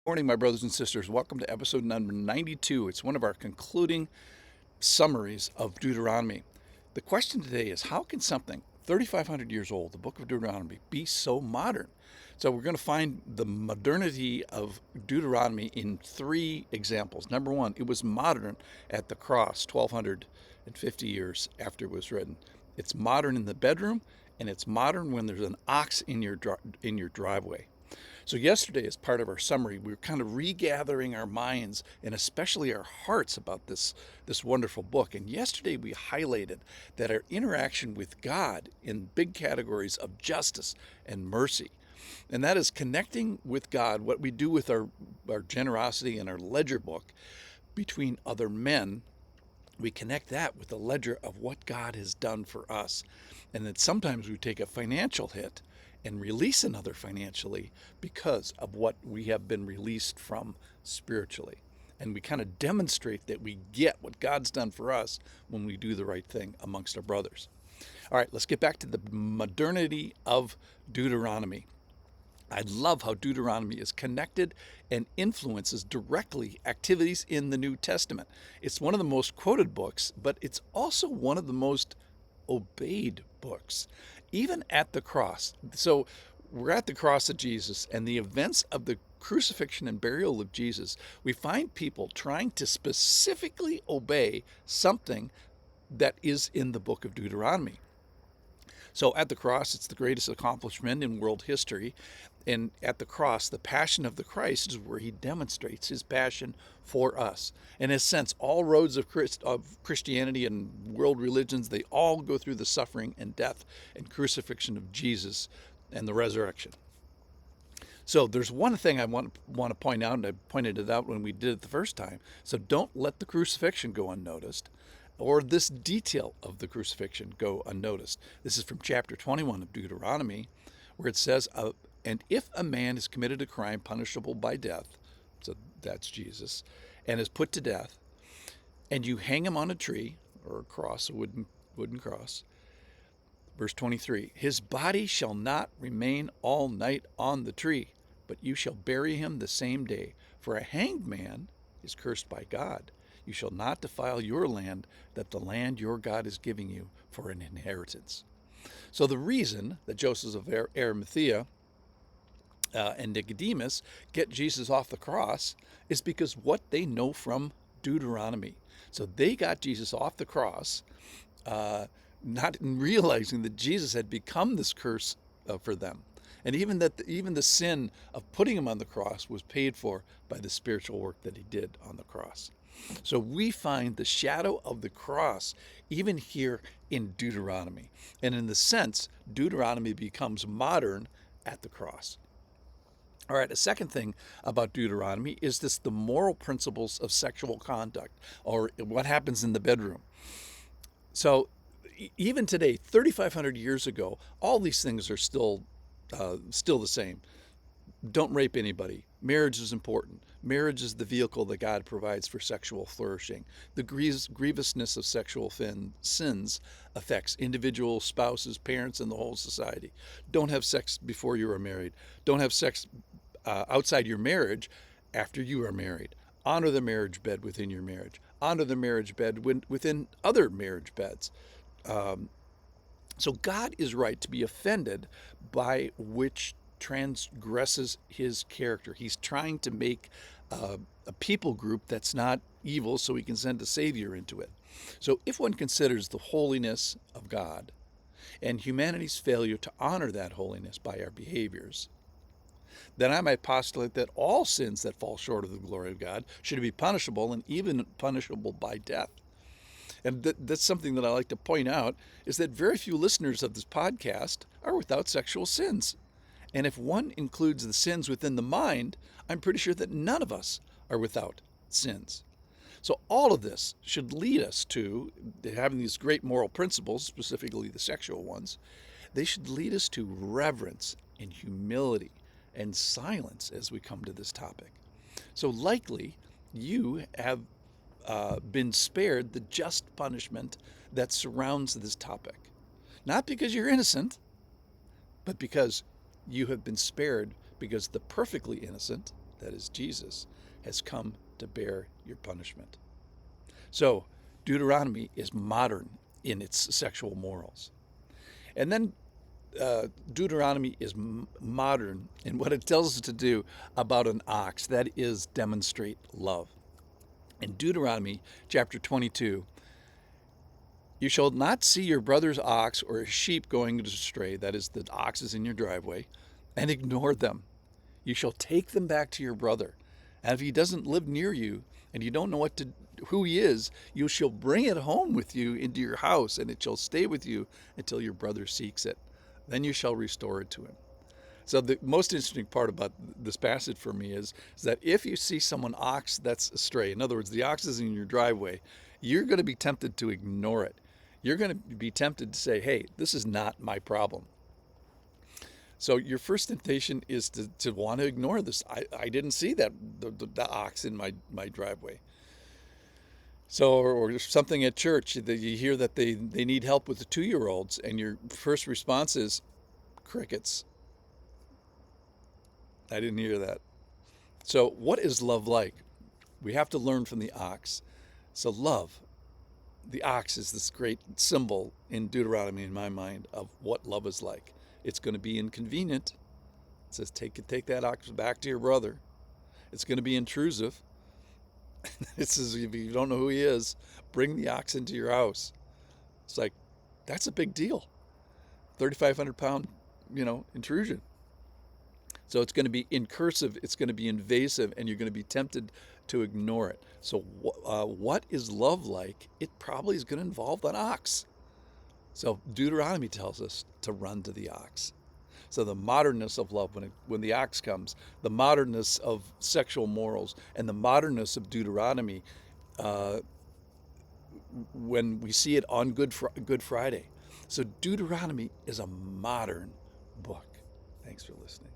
Morning, my brothers and sisters. Welcome to episode number 92. It's one of our concluding summaries of Deuteronomy. The question today is, how can something 3,500 years old, the book of Deuteronomy, be so modern? So we're going to find the modernity of Deuteronomy in three examples. Number one, it was modern at the cross 1,250 years after it was written. It's modern in the bedroom, and it's modern when there's an ox in your driveway. So yesterday, as part of our summary, we were kind of regathering our minds and especially our hearts about this wonderful book. And yesterday we highlighted that our interaction with God in big categories of justice and mercy, and that is connecting with God, what we do with our generosity and our ledger book between other men. We connect that with the ledger of what God has done for us. And that sometimes we take a financial hit and release another financially because of what we have been released from spiritually. And we kind of demonstrate that we get what God's done for us when we do the right thing amongst our brothers. All right, let's get back to the modernity of Deuteronomy. I love how Deuteronomy is connected and influences directly activities in the New Testament. It's one of the most quoted books, but it's also one of the most obeyed books, even at the cross. So we're at the cross of Jesus, and the events of the crucifixion and burial of Jesus, we find people trying to specifically obey something that is in the book of Deuteronomy. So at the cross, it's the greatest accomplishment in world history. And at the cross, the passion of the Christ is where he demonstrates his passion for us. In a sense, all roads of Christianity and world religions, they all go through the suffering and death and crucifixion of Jesus and the resurrection. So there's one thing I want to point out, and I pointed it out when we did it the first time. So don't let the crucifixion go unnoticed, or this detail of the crucifixion go unnoticed. This is from chapter 21 of Deuteronomy, where it says, and if a man has committed a crime punishable by death, so that's Jesus, and is put to death, and you hang him on a tree, or a cross, a wooden cross, verse 23, his body shall not remain all night on the tree, but you shall bury him the same day. For a hanged man is cursed by God. You shall not defile your land, that the land your God is giving you for an inheritance. So the reason that Joseph of Arimathea and Nicodemus get Jesus off the cross is because what they know from Deuteronomy. So they got Jesus off the cross, not realizing that Jesus had become this curse for them. And even the sin of putting him on the cross was paid for by the spiritual work that he did on the cross. So we find the shadow of the cross even here in Deuteronomy. And in the sense, Deuteronomy becomes modern at the cross. All right, a second thing about Deuteronomy is the moral principles of sexual conduct, or what happens in the bedroom. So even today, 3,500 years ago, all these things are still the same. Don't rape anybody. Marriage is important. Marriage is the vehicle that God provides for sexual flourishing. The grievousness of sexual sins affects individual spouses, parents, and the whole society. Don't have sex before you are married. Don't have sex outside your marriage after you are married. Honor the marriage bed within your marriage. Honor the marriage bed within other marriage beds. So God is right to be offended by which transgresses his character. He's trying to make a people group that's not evil so he can send a savior into it. So if one considers the holiness of God and humanity's failure to honor that holiness by our behaviors, then I might postulate that all sins that fall short of the glory of God should be punishable, and even punishable by death. And that's something that I like to point out, is that very few listeners of this podcast are without sexual sins. And if one includes the sins within the mind, I'm pretty sure that none of us are without sins. So all of this should lead us to having these great moral principles, specifically the sexual ones. They should lead us to reverence and humility and silence as we come to this topic. So likely you have been spared the just punishment that surrounds this topic. Not because you're innocent, but because you have been spared because the perfectly innocent, that is Jesus, has come to bear your punishment. So Deuteronomy is modern in its sexual morals. And then Deuteronomy is modern in what it tells us to do about an ox, that is, demonstrate love. In Deuteronomy chapter 22, you shall not see your brother's ox or a sheep going astray, that is, the ox is in your driveway, and ignore them. You shall take them back to your brother. And if he doesn't live near you and you don't know who he is, you shall bring it home with you into your house, and it shall stay with you until your brother seeks it. Then you shall restore it to him. So the most interesting part about this passage for me is that if you see someone ox that's astray, in other words, the ox is in your driveway, you're going to be tempted to ignore it. You're going to be tempted to say, hey, this is not my problem. So your first temptation is to want to ignore this. I didn't see that the ox in my driveway. So, or something at church that you hear that they need help with the 2-year-olds, and your first response is crickets. I didn't hear that. So what is love like? We have to learn from the ox. So love, the ox is this great symbol in Deuteronomy in my mind of what love is like. It's going to be inconvenient. It says take that ox back to your brother. It's going to be intrusive. It says if you don't know who he is, bring the ox into your house. It's like, that's a big deal. 3,500 pound, intrusion. So it's going to be incursive, it's going to be invasive, and you're going to be tempted to ignore it. So what is love like? It probably is going to involve an ox. So Deuteronomy tells us to run to the ox. So the modernness of love, when the ox comes, the modernness of sexual morals, and the modernness of Deuteronomy, when we see it on Good Friday. So Deuteronomy is a modern book. Thanks for listening.